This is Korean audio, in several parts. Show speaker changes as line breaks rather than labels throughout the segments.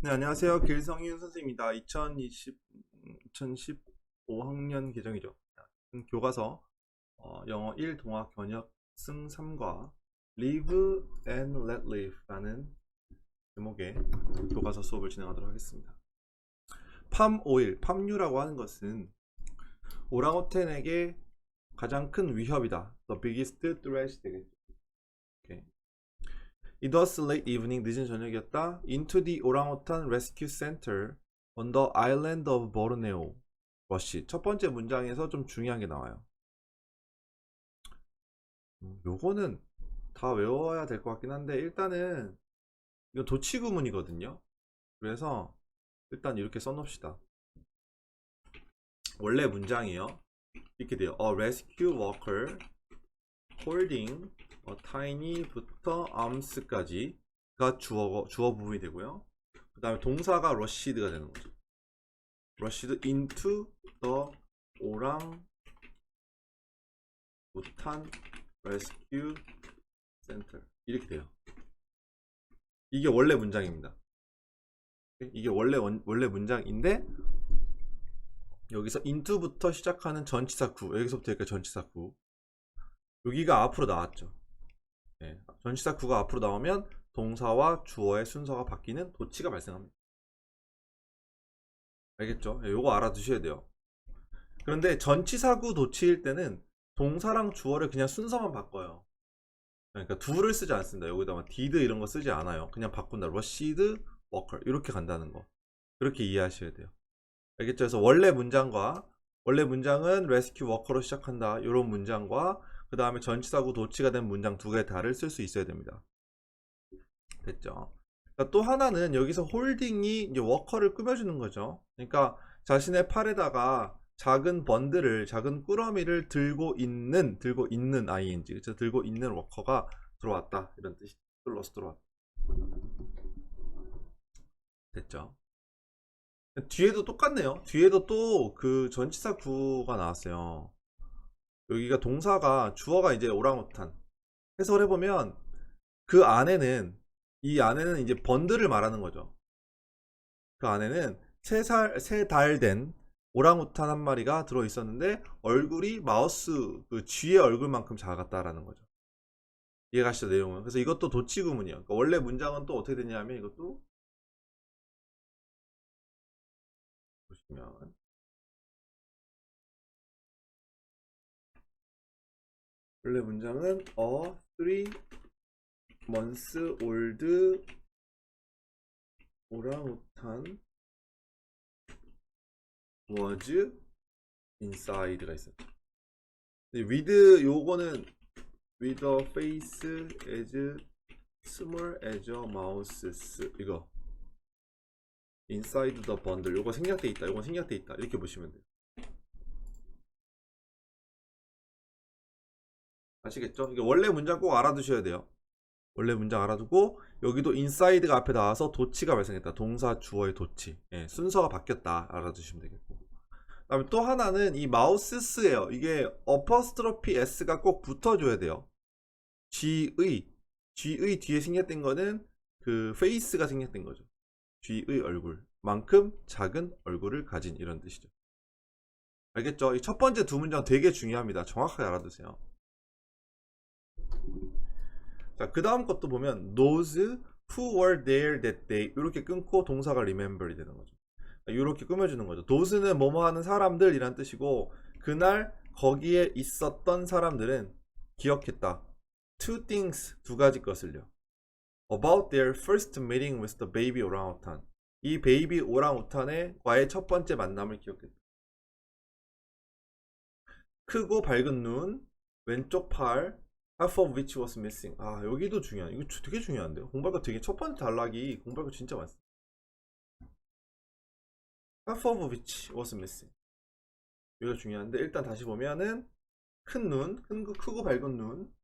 네, 안녕하세요. 길성윤 선생님입니다. 2015학년 개정이죠. 교과서 영어 1 동화 견역 승 3과 Live and Let Live라는 제목의 교과서 수업을 진행하도록 하겠습니다. 팜오일, 팜유라고 하는 것은 오랑우탄에게 가장 큰 위협이다. The biggest threat 되겠죠. 오케이. It was late evening, 늦은 저녁이었다. Into the orangutan rescue center on the island of Borneo. 러시. 첫 번째 문장에서 좀 중요한 게 나와요. 요거는 다 외워야 될 것 같긴 한데 일단은 이거 도치구문이거든요. 그래서 일단 이렇게 써놓읍시다. 원래 문장이요. 이렇게 돼요. A rescue worker holding a tiny부터 arms까지가 주어 부분이 되고요. 그 다음에 동사가 rushed가 되는 거죠. rushed into the orangutan rescue center 이렇게 돼요. 이게 원래 문장입니다. 이게 원래 문장인데 여기서 into부터 시작하는 전치사 구, 여기서부터 여기까지 전치사 구, 여기가 앞으로 나왔죠. 네, 전치사 구가 앞으로 나오면 동사와 주어의 순서가 바뀌는 도치가 발생합니다. 알겠죠? 네, 요거 알아두셔야 돼요. 그런데 전치사구 도치일 때는 동사랑 주어를 그냥 순서만 바꿔요. 그러니까 do를 쓰지 않습니다. 여기다가 did 이런 거 쓰지 않아요. 그냥 바꾼다. rushed worker 이렇게 간다는 거. 그렇게 이해하셔야 돼요. 알겠죠? 그래서 원래 문장은 rescue worker로 시작한다. 이런 문장과 그 다음에 전치사구 도치가 된 문장 두 개 다를 쓸 수 있어야 됩니다. 됐죠? 그러니까 또 하나는 여기서 홀딩이 이제 워커를 꾸며주는 거죠. 그러니까 자신의 팔에다가 작은 번들을, 작은 꾸러미를 들고 있는 ing, 그쵸? 들고 있는 워커가 들어왔다. 이런 뜻이 들러서 들어왔다. 됐죠? 뒤에도 똑같네요. 뒤에도 또 그 전치사 구가 나왔어요. 여기가 동사가 주어가 이제 오랑우탄. 해석을 해보면 그 안에는 이 안에는 이제 번들을 말하는 거죠. 그 안에는 세 달 된 오랑우탄 한 마리가 들어 있었는데 얼굴이 마우스 그 쥐의 얼굴만큼 작았다라는 거죠. 이해가시죠, 내용은? 그래서 이것도 도치구문이에요. 그러니까 원래 문장은 또 어떻게 되냐면 이것도 보시면 원래 문장은 a 3 months old 오랑우탄 was inside가 있었죠. with 요거는 with a face as small as a mouse 이거 inside the bundle 요거 생략돼 있다. 요건 생략돼 있다. 이렇게 보시면 돼요. 아시겠죠? 이게 원래 문장 꼭 알아두셔야 돼요. 원래 문장 알아두고 여기도 inside가 앞에 나와서 도치가 발생했다. 동사 주어의 도치. 예, 순서가 바뀌었다. 알아두시면 되겠고. 그다음에 또 하나는 이 마우스스예요. 이게 어퍼스트로피 s가 꼭 붙어줘야 돼요. G의 뒤에 생략된 거는 그 face가 생략된 거죠. G의 얼굴만큼 작은 얼굴을 가진 이런 뜻이죠. 알겠죠? 이 첫 번째 두 문장 되게 중요합니다. 정확하게 알아두세요. 자, 그 다음 것도 보면 those who were there that day 이렇게 끊고 동사가 remember이 되는 거죠. 이렇게 꾸며주는 거죠. those는 뭐뭐 하는 사람들이란 뜻이고 그날 거기에 있었던 사람들은 기억했다. two things 두 가지 것을요. about their first meeting with the baby orangutan 이 베이비 오랑우탄과의 첫 번째 만남을 기억했다. 크고 밝은 눈, 왼쪽 팔, half of which was missing. 아, 여기도 중요한. 이거 되게 중요한데요. 공부할 거 되게 첫 번째 단락이 공부할 거 진짜 많습니다. half of which was missing. 이거 중요한데 일단 다시 보면은 큰 눈, 크고 밝은 눈.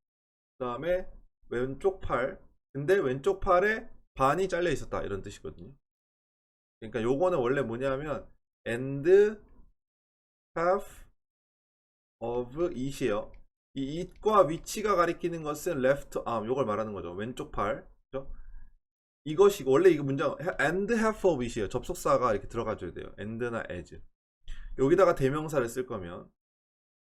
그다음에 왼쪽 팔. 근데 왼쪽 팔에 반이 잘려 있었다 이런 뜻이거든요. 그러니까 요거는 원래 뭐냐면 and half of it이에요. 이 it과 위치가 가리키는 것은 left arm 요걸 말하는 거죠. 왼쪽 팔. 그죠? 이것이 원래 이거 문장 and have of it이에요. 접속사가 이렇게 들어가줘야 돼요. and나 as. 여기다가 대명사를 쓸 거면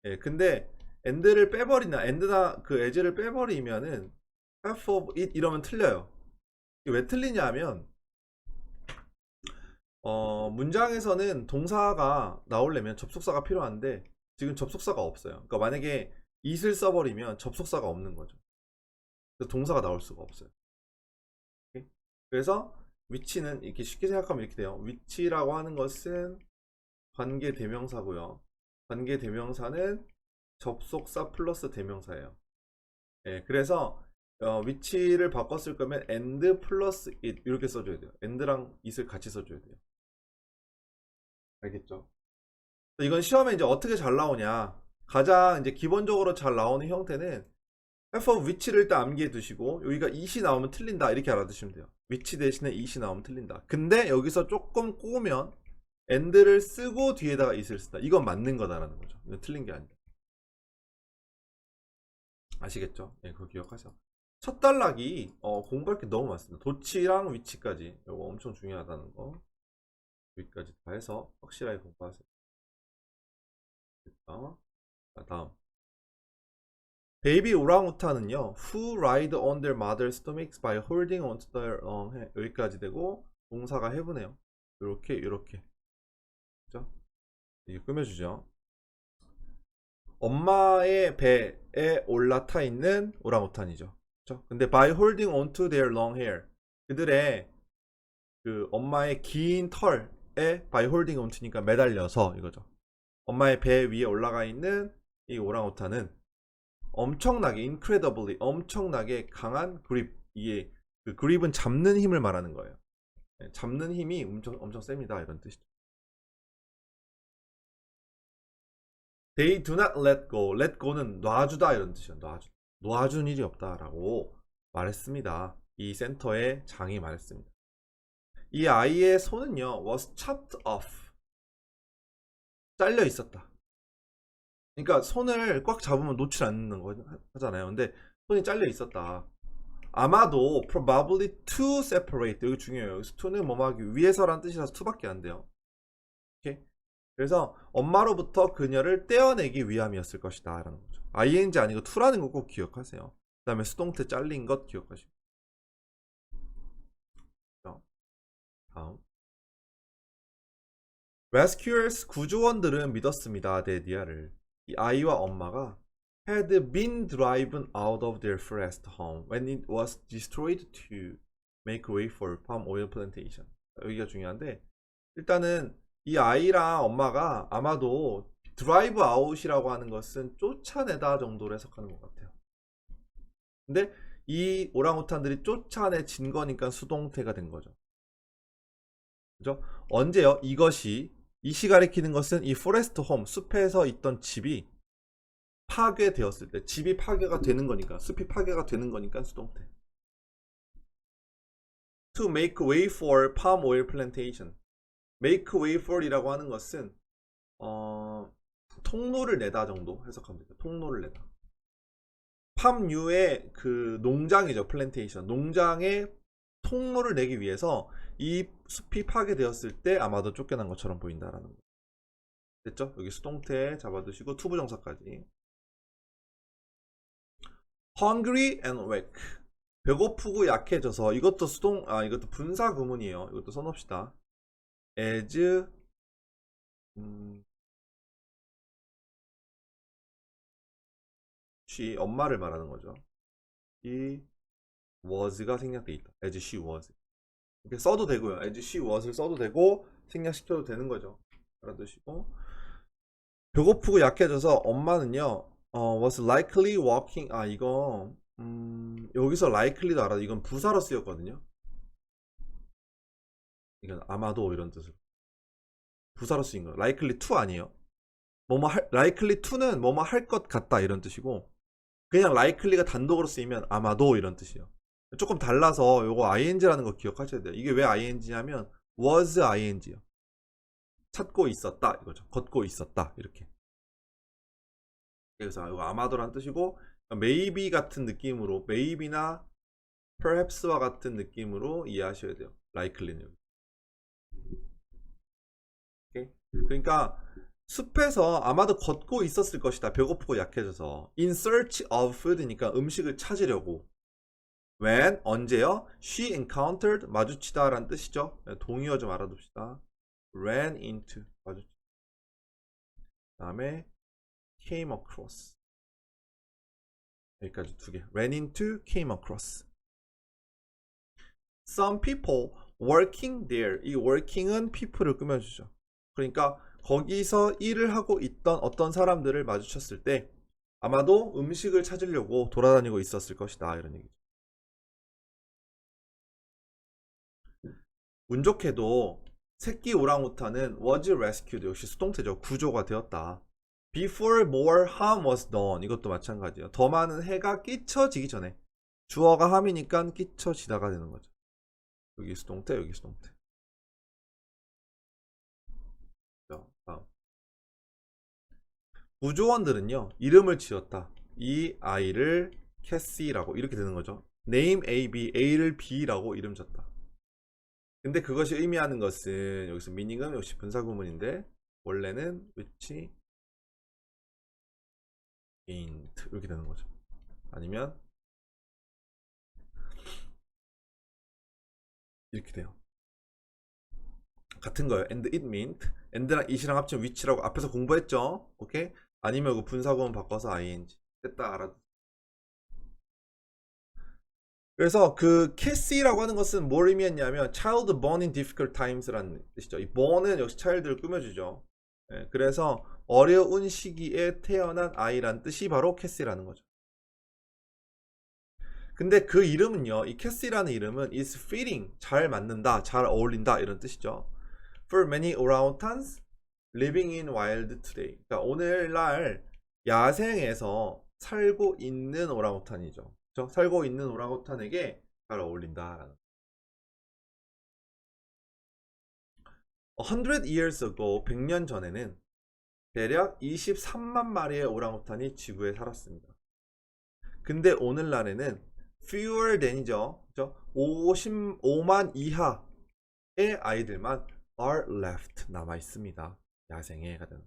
예, 근데 and를 빼버리나 and나 그 as를 빼버리면은 have of it 이러면 틀려요. 이게 왜 틀리냐 하면 문장에서는 동사가 나오려면 접속사가 필요한데 지금 접속사가 없어요. 그러니까 만약에 it을 써버리면 접속사가 없는 거죠. 그래서 동사가 나올 수가 없어요. 오케이? 그래서 위치는 이렇게 쉽게 생각하면 이렇게 돼요. 위치라고 하는 것은 관계 대명사고요. 관계 대명사는 접속사 플러스 대명사예요. 예, 그래서 위치를 바꿨을 거면 and 플러스 it 이렇게 써줘야 돼요. and랑 it을 같이 써줘야 돼요. 알겠죠? 이건 시험에 이제 어떻게 잘 나오냐? 가장 이제 기본적으로 잘 나오는 형태는 f of 위치를 일단 암기해 두시고 여기가 it이 나오면 틀린다 이렇게 알아두시면 돼요. 위치 대신에 it이 나오면 틀린다. 근데 여기서 조금 꼬우면 and를 쓰고 뒤에다가 it을 쓰다. 이건 맞는 거다라는 거죠. 이건 틀린 게 아니다. 아시겠죠? 예, 그거 기억하세요. 첫 단락이 공부할 게 너무 많습니다. 도치랑 위치까지 이거 엄청 중요하다는 거 여기까지 다 해서 확실하게 공부하세요. 자, 다음 베이비 오랑우탄은요 who ride on their mother's stomachs by holding onto their 여기까지 되고 동사가 have네요. 이렇게 그죠? 이게 꾸며주죠. 엄마의 배에 올라타 있는 오랑우탄이죠. 그렇죠? 근데 by holding onto their long hair 그들의 그 엄마의 긴 털에 by holding onto니까 매달려서 이거죠. 엄마의 배 위에 올라가 있는 이 오랑우탄은 엄청나게 incredibly 엄청나게 강한 그립 이게 그 그립은 잡는 힘을 말하는 거예요. 잡는 힘이 엄청 셉니다 이런 뜻이죠. They do not let go. let go는 놔주다 이런 뜻이에요. 놔준 일이 없다라고 말했습니다. 이 센터의 장이 말했습니다. 이 아이의 손은요 was chopped off. 잘려 있었다. 그러니까 손을 꽉 잡으면 놓질 않는 거 하잖아요. 근데 손이 잘려 있었다. 아마도 probably to separate 여기 중요해요. 여기서 to는 뭐하기 위해서란 뜻이라서 to밖에 안 돼요. 오케이? 그래서 엄마로부터 그녀를 떼어내기 위함이었을 것이다 라는 거죠. ing 아니고 to라는 거 꼭 기억하세요. 그 다음에 수동태 잘린 것 기억하시고. 다음 Rescuers 구조원들은 믿었습니다. 데디아를. 이 아이와 엄마가 had been driven out of their forest home when it was destroyed to make way for palm oil plantation. 여기가 중요한데 일단은 이 아이랑 엄마가 아마도 드라이브 아웃이라고 하는 것은 쫓아내다 정도로 해석하는 것 같아요. 근데 이 오랑우탄들이 쫓아내진 거니까 수동태가 된 거죠. 그죠? 언제요? 이것이 가리키는 것은 이 포레스트 홈 숲에서 있던 집이 파괴되었을 때 집이 파괴가 되는 거니까 숲이 파괴가 되는 거니까 수동태. To make way for palm oil plantation. make way for 이라고 하는 것은 통로를 내다 정도 해석하면 돼요. 통로를 내다. 팜유의 그 농장이죠. 플랜테이션. 농장에 통로를 내기 위해서 이 숲이 파괴되었을 때 아마도 쫓겨난 것처럼 보인다라는 거. 됐죠? 여기 수동태 잡아두시고 투부정사까지. hungry and weak. 배고프고 약해져서 이것도 이것도 분사 구문이에요. 이것도 써놓읍시다. as she 엄마를 말하는 거죠. she was가 생략돼 있다. as she was. 이렇게 써도 되고요. as she was를 써도 되고 생략시켜도 되는 거죠. 알아두시고 배고프고 약해져서 엄마는요 was likely walking 이거 여기서 likely도 알아도 이건 부사로 쓰였거든요. 이건 아마도 이런 뜻으로 부사로 쓰인 거. likely to 아니에요. likely to는 뭐뭐 할 것 같다 이런 뜻이고 그냥 likely가 단독으로 쓰이면 아마도 이런 뜻이에요. 조금 달라서 요거 ing라는 거 기억하셔야 돼요. 이게 왜 ing냐면 was ing요. 찾고 있었다 이거죠. 걷고 있었다 이렇게. 그래서 이거 아마도란 뜻이고 maybe 같은 느낌으로 maybe나 perhaps와 같은 느낌으로 이해하셔야 돼요. likely는. 오케이? 그러니까 숲에서 아마도 걷고 있었을 것이다. 배고프고 약해져서. In search of food니까 음식을 찾으려고. When 언제요? She encountered 마주치다 라는 뜻이죠. 동의어 좀 알아둡시다. Ran into 마주치다. 그 다음에 came across. 여기까지 두 개. Ran into, came across. Some people working there. 이 working은 people을 꾸며주죠. 그러니까 거기서 일을 하고 있던 어떤 사람들을 마주쳤을 때 아마도 음식을 찾으려고 돌아다니고 있었을 것이다. 이런 얘기죠. 운 좋게도 새끼 오랑우탄은 was rescued. 역시 수동태죠. 구조가 되었다. Before more harm was done. 이것도 마찬가지예요. 더 많은 해가 끼쳐지기 전에. 주어가 함이니까 끼쳐지다가 되는 거죠. 여기 수동태, 여기 수동태. 다음. 구조원들은요, 이름을 지었다. 이 아이를 캐시라고 이렇게 되는 거죠. name A, B, A를 B라고 이름 졌다. 근데 그것이 의미하는 것은 여기서 meaning은 역시 분사구문인데 원래는 which ain't 이렇게 되는 거죠. 아니면 이렇게 돼요. 같은 거예요. and it meant and랑 it이랑 합치면 which라고 앞에서 공부했죠. 오케이? 아니면 그 분사구문 바꿔서 ing 됐다 알아. 그래서 그 캐시라고 하는 것은 뭘 의미했냐면 child born in difficult times라는 뜻이죠. 이 born은 역시 child를 꾸며주죠. 예, 그래서 어려운 시기에 태어난 아이란 뜻이 바로 캐시라는 거죠. 근데 그 이름은요, 이 캐시라는 이름은 is fitting, 잘 맞는다, 잘 어울린다 이런 뜻이죠. For many orangutans living in wild today. 그러니까 오늘날 야생에서 살고 있는 오랑우탄이죠. 그렇죠? 살고 있는 오랑우탄에게 잘 어울린다라는. 100 years ago, 100년 전에는 대략 23만 마리의 오랑우탄이 지구에 살았습니다. 근데 오늘날에는 fewer than이죠. 55만 이하의 아이들만 are left 남아 있습니다. 야생에 가든.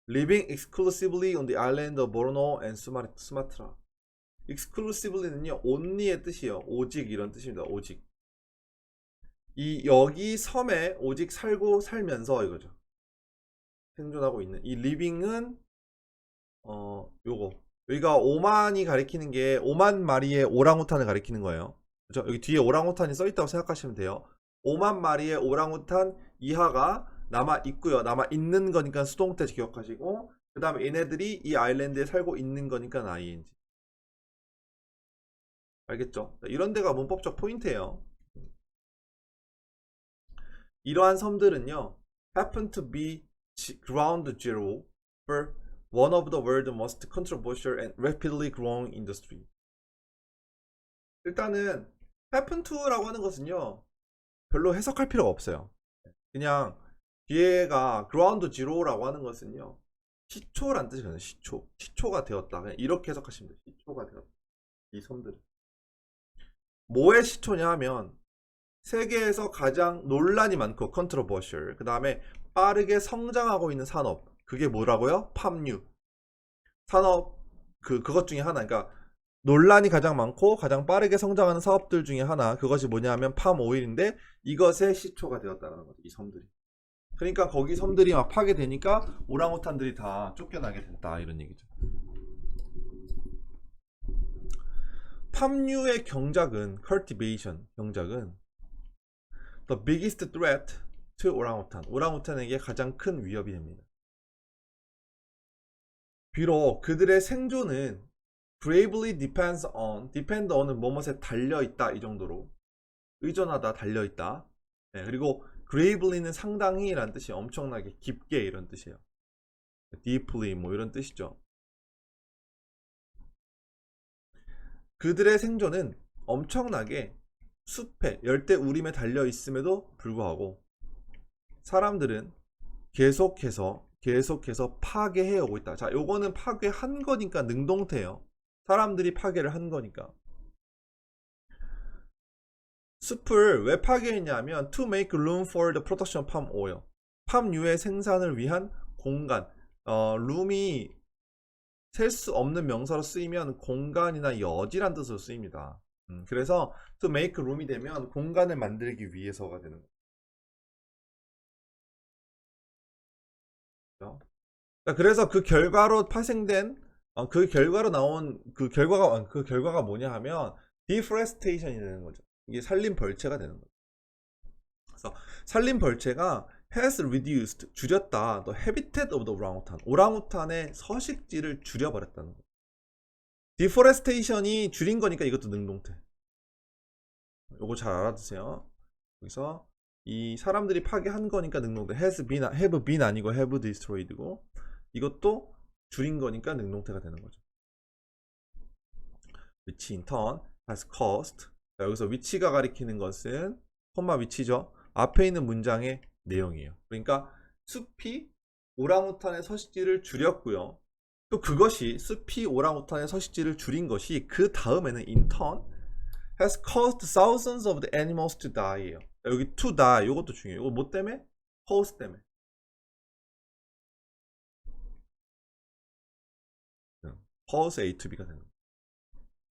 Living exclusively on the island of Borneo and Sumatra. exclusively는요, only의 뜻이에요. 오직 이런 뜻입니다. 오직. 이 여기 섬에 오직 살고 살면서 이거죠. 생존하고 있는 이 living은 요거 여기가 5만이 가리키는 게 5만 마리의 오랑우탄을 가리키는 거예요. 그렇죠? 여기 뒤에 오랑우탄이 써 있다고 생각하시면 돼요. 5만 마리의 오랑우탄 이하가 남아 있고요. 남아 있는 거니까 수동태 기억하시고, 그 다음에 얘네들이 이 아일랜드에 살고 있는 거니까 ing. 알겠죠? 이런 데가 문법적 포인트예요. 이러한 섬들은요, happen to be ground zero for one of the world's most controversial and rapidly growing industry. 일단은 happen to라고 하는 것은요, 별로 해석할 필요가 없어요. 그냥 뒤에가 ground zero라고 하는 것은요, 시초란 뜻이거든요. 시초가 되었다. 그냥 이렇게 해석하시면 돼요. 시초가 되었다. 이 섬들은 뭐의 시초냐 하면 세계에서 가장 논란이 많고 controversial, 그 다음에 빠르게 성장하고 있는 산업, 그게 뭐라고요? 팜유 산업. 그것 중에 하나. 그러니까 논란이 가장 많고 가장 빠르게 성장하는 사업들 중에 하나, 그것이 뭐냐면 팜 오일인데 이것의 시초가 되었다는 거죠. 이 섬들이. 그러니까 거기 섬들이 막 파괴되니까 오랑우탄들이 다 쫓겨나게 됐다 이런 얘기죠. 팜유의 경작은 cultivation 경작은 the biggest threat to 오랑우탄, 오랑우탄에게 가장 큰 위협이 됩니다. 비록 그들의 생존은 bravely depends on은 뭐뭇에 달려있다 이 정도로, 의존하다, 달려있다. 네, 그리고 gravelly는 상당히 라는 뜻이 엄청나게 깊게 이런 뜻이에요. deeply 뭐 이런 뜻이죠. 그들의 생존은 엄청나게 숲에 열대 우림에 달려있음에도 불구하고 사람들은 계속해서 파괴해 오고 있다. 자, 요거는 파괴한 거니까 능동태예요. 사람들이 파괴를 한 거니까. 숲을 왜 파괴했냐면 to make room for the production of palm oil. 팜유의 생산을 위한 공간. room이 셀 수 없는 명사로 쓰이면 공간이나 여지란 뜻으로 쓰입니다. 그래서 to make room이 되면 공간을 만들기 위해서가 되는 거죠. 그래서 그 결과로 파생된 그 결과로 나온 그 결과가 뭐냐 하면 deforestation이 되는 거죠. 이게 산림 벌채가 되는 거죠. 그래서 산림 벌채가 has reduced 줄였다 the habitat of the orangutan. 오랑우탄의 서식지를 줄여버렸다는 거죠. deforestation이 줄인 거니까 이것도 능동태. 요거 잘 알아두세요. 여기서 이 사람들이 파괴한 거니까 능동태. have been 아니고 have destroyed고, 이것도 줄인 거니까 능동태가 되는 거죠. which in turn has caused. 자, 여기서 위치가 가리키는 것은 콤마 위치죠. 앞에 있는 문장의 내용이에요. 그러니까 숲이 오랑우탄의 서식지를 줄였고요. 또 그것이 숲이 오랑우탄의 서식지를 줄인 것이 그 다음에는 in turn has caused thousands of the animals to die예요. 여기 to die 이것도 중요해요. 이거 뭐 때문에? cause 때문에. cause A to B가 되는 거예요.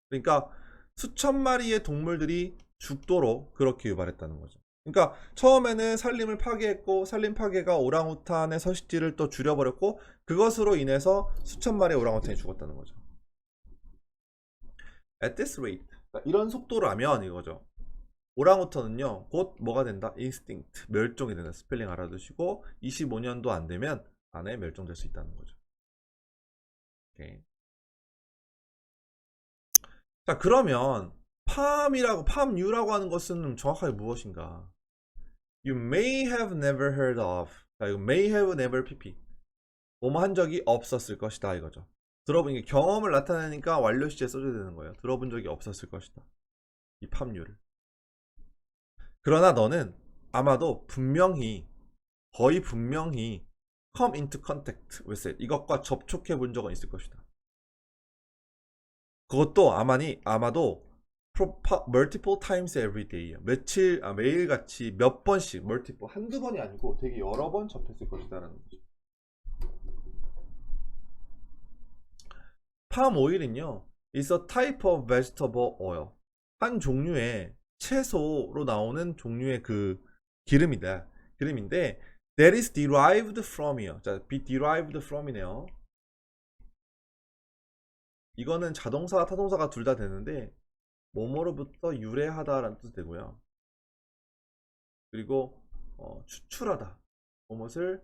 그러니까 수천 마리의 동물들이 죽도록 그렇게 유발했다는 거죠. 그러니까 처음에는 산림을 파괴했고 산림 파괴가 오랑우탄의 서식지를 또 줄여버렸고 그것으로 인해서 수천 마리의 오랑우탄이 죽었다는 거죠. At this rate, 이런 속도라면 이거죠. 오랑우탄은요 곧 뭐가 된다? instinct, 멸종이 된다. 스펠링 알아두시고 25년도 안 되면 안에 멸종될 수 있다는 거죠. 오케이. 자, 그러면 팜유라고 하는 것은 정확하게 무엇인가? You may have never heard of. 자, 이거 may have never pp. 뭐뭐 한 적이 없었을 것이다 이거죠. 들어본 게 경험을 나타내니까 완료 시제 써줘야 되는 거예요. 들어본 적이 없었을 것이다. 이 팜유를. 그러나 너는 아마도 분명히 거의 분명히 come into contact with it. 이것과 접촉해 본 적은 있을 것이다. 그것도 아마도 multiple times every day. 매일같이 몇 번씩, multiple, 한두 번이 아니고 되게 여러 번 접했을 것이다라는 거죠. 팜 오일은요, is a type of vegetable oil. 한 종류의 채소로 나오는 종류의 그 기름인데, that is derived from이요. 자, be derived from이네요. 이거는 자동사, 타동사가 둘 다 되는데, 뭐뭐로부터 유래하다라는 뜻이 되고요. 그리고 추출하다, 무엇을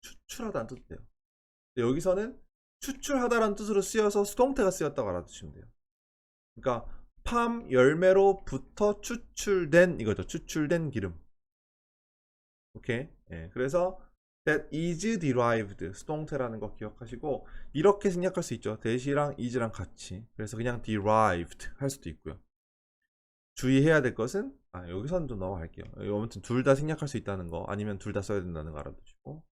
추출하다는 뜻이 돼요. 여기서는 추출하다라는 뜻으로 쓰여서 수동태가 쓰였다고 알아두시면 돼요. 그러니까 팜 열매로부터 추출된 이거죠. 추출된 기름. 오케이. 예, 그래서 that is derived 수동태라는 거 기억하시고 이렇게 생략할 수 있죠. that이랑 is랑 같이. 그래서 그냥 derived 할 수도 있고요. 주의해야 될 것은 여기서는 좀 넘어갈게요. 아무튼 둘 다 생략할 수 있다는 거 아니면 둘 다 써야 된다는 거 알아두시고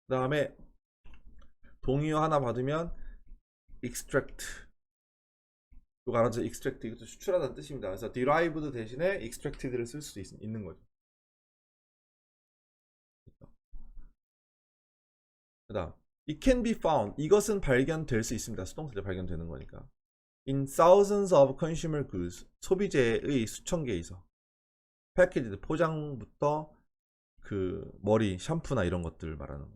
그 다음에 동의어 하나 받으면 extract 이거 알아서 extract 이것도 추출하다는 뜻입니다. 그래서 derived 대신에 extracted를 쓸 수도 있는 거죠. 그 다음 it can be found 이것은 발견될 수 있습니다. 수동태로 발견되는 거니까 in thousands of consumer goods 소비재의 수천 개에 있어 패키지드 포장부터 그 머리 샴푸나 이런 것들 말하는 거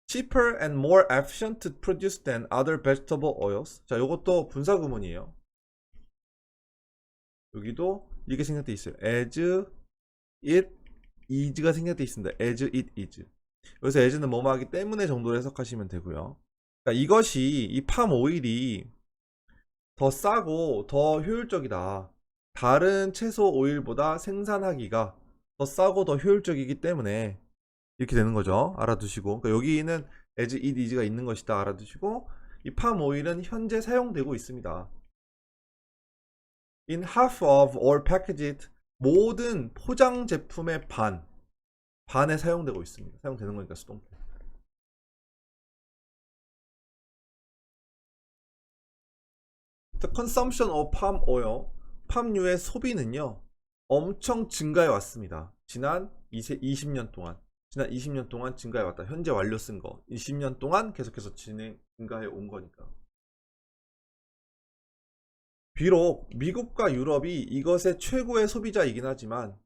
cheaper and more efficient to produce than other vegetable oils. 자, 요것도 분사 구문이에요. 여기도 이게 생략돼 있어요. as it is가 생략돼 있습니다. as it is. 여기서 as는 뭐뭐 하기 때문에 정도로 해석하시면 되고요. 그러니까 이것이 이 팜 오일이 더 싸고 더 효율적이다. 다른 채소 오일보다 생산하기가 더 싸고 더 효율적이기 때문에 이렇게 되는 거죠. 알아두시고 그러니까 여기는 as it is가 있는 것이다. 알아두시고 이 팜 오일은 현재 사용되고 있습니다. In half of all packaged 모든 포장 제품의 반에 사용되고 있습니다. 사용되는 거니까 수동태. The consumption of palm oil, 팜유의 소비는요, 엄청 증가해 왔습니다. 지난 20년 동안. 지난 20년 동안 증가해 왔다. 현재 완료 쓴 거. 20년 동안 계속해서 증가해 온 거니까. 비록 미국과 유럽이 이것의 최고의 소비자이긴 하지만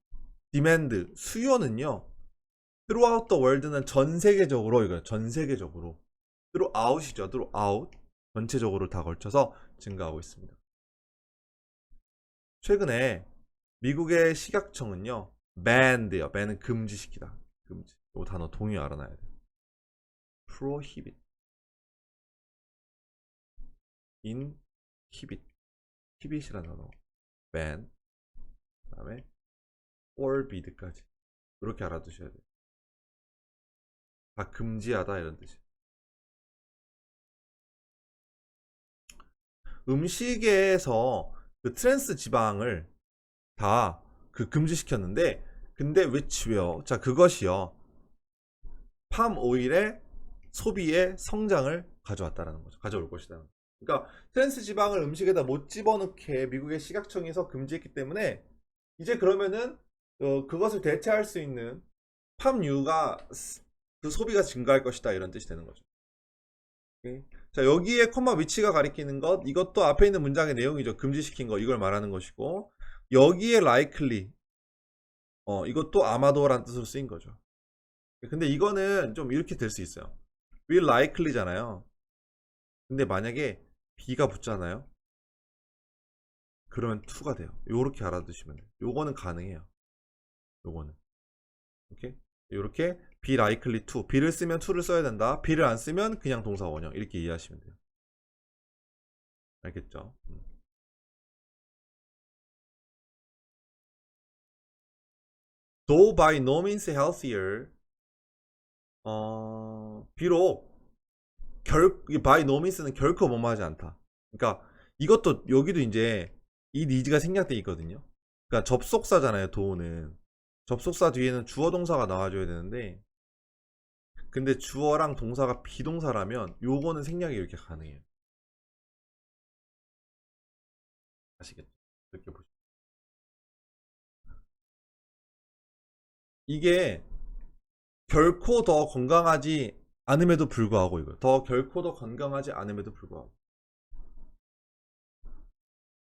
디맨드, 수요는요, throughout the world는 전 세계적으로, 이거 전 세계적으로 throughout이죠. throughout 전체적으로 다 걸쳐서 증가하고 있습니다. 최근에 미국의 식약청은요, banned요. bann은 금지시키다. 금지. 이 단어 동의 알아놔야 돼요. prohibit, inhibit, hibit이라는 단어. ban, 그 다음에 forbid까지. 이렇게 알아두셔야 돼요. 다 금지하다 이런 뜻이에요. 음식에서 그 트랜스 지방을 다 그 금지시켰는데, 근데 which요? 자, 그것이요, 팜 오일의 소비의 성장을 가져왔다라는 거죠. 가져올 것이다. 그러니까 트랜스 지방을 음식에다 못 집어넣게 미국의 식약청에서 금지했기 때문에 이제 그러면은 그것을 대체할 수 있는 팜유가 그 소비가 증가할 것이다 이런 뜻이 되는 거죠. 오케이? 자, 여기에 콤마 위치가 가리키는 것, 이것도 앞에 있는 문장의 내용이죠. 금지시킨 거, 이걸 말하는 것이고, 여기에 likely, 이것도 아마도라는 뜻으로 쓰인 거죠. 근데 이거는 좀 이렇게 될 수 있어요. will likely잖아요. 근데 만약에 B가 붙잖아요. 그러면 to가 돼요. 요렇게 알아두시면 돼요. 요거는 가능해요. 요거는. 오케이? 요렇게 be likely to. B를 쓰면 to를 써야 된다. B를 안 쓰면 그냥 동사 원형. 이렇게 이해하시면 돼요. 알겠죠? Though by no means healthier. 비록 by no means는 결코 뭐뭐하지 않다. 그러니까 이것도 여기도 이제 이 니즈가 생략돼 있거든요. 그러니까 접속사잖아요. do는 접속사 뒤에는 주어 동사가 나와줘야 되는데, 근데 주어랑 동사가 비동사라면 요거는 생략이 이렇게 가능해요. 아시겠죠? 이렇게 보시면 이게 결코 더 건강하지 않음에도 불구하고, 이거 더 결코 더 건강하지 않음에도 불구하고,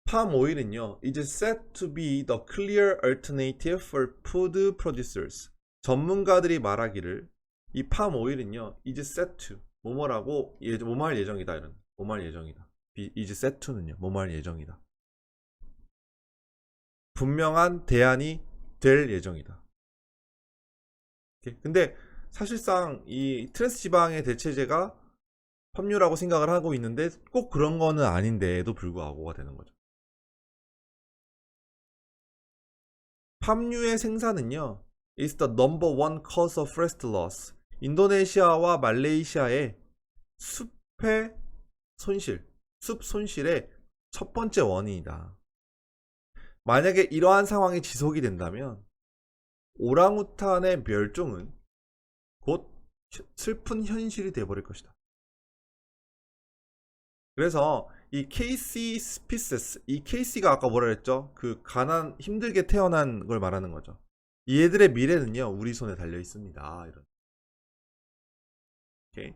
팜 오일은요, is said to be the clear alternative for food producers. 전문가들이 말하기를 이 팜 오일은요, is said to 뭐뭐라고 뭐뭐할 예정이다, 이런 뭐뭐할 예정이다. is said to는요, 뭐뭐할 예정이다. 분명한 대안이 될 예정이다. 근데 사실상 이 트랜스 지방의 대체제가 팜유라고 생각을 하고 있는데 꼭 그런 거는 아닌데도 불구하고가 되는 거죠. 팜유의 생산은요, is the number one cause of forest loss. 인도네시아와 말레이시아의 숲의 손실, 숲 손실의 첫 번째 원인이다. 만약에 이러한 상황이 지속이 된다면 오랑우탄의 멸종은 곧 슬픈 현실이 되어버릴 것이다. 그래서 이 케이시 스피세스, 이 케이시가 아까 뭐라 그랬죠? 그 힘들게 태어난 걸 말하는 거죠. 얘들의 미래는요, 우리 손에 달려 있습니다. 이런. 오케이.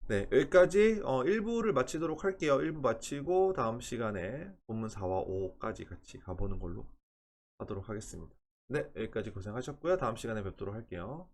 네, 여기까지 1부를 마치도록 할게요. 1부 마치고 다음 시간에 본문 4와 5까지 같이 가보는 걸로 하도록 하겠습니다. 네, 여기까지 고생하셨고요. 다음 시간에 뵙도록 할게요.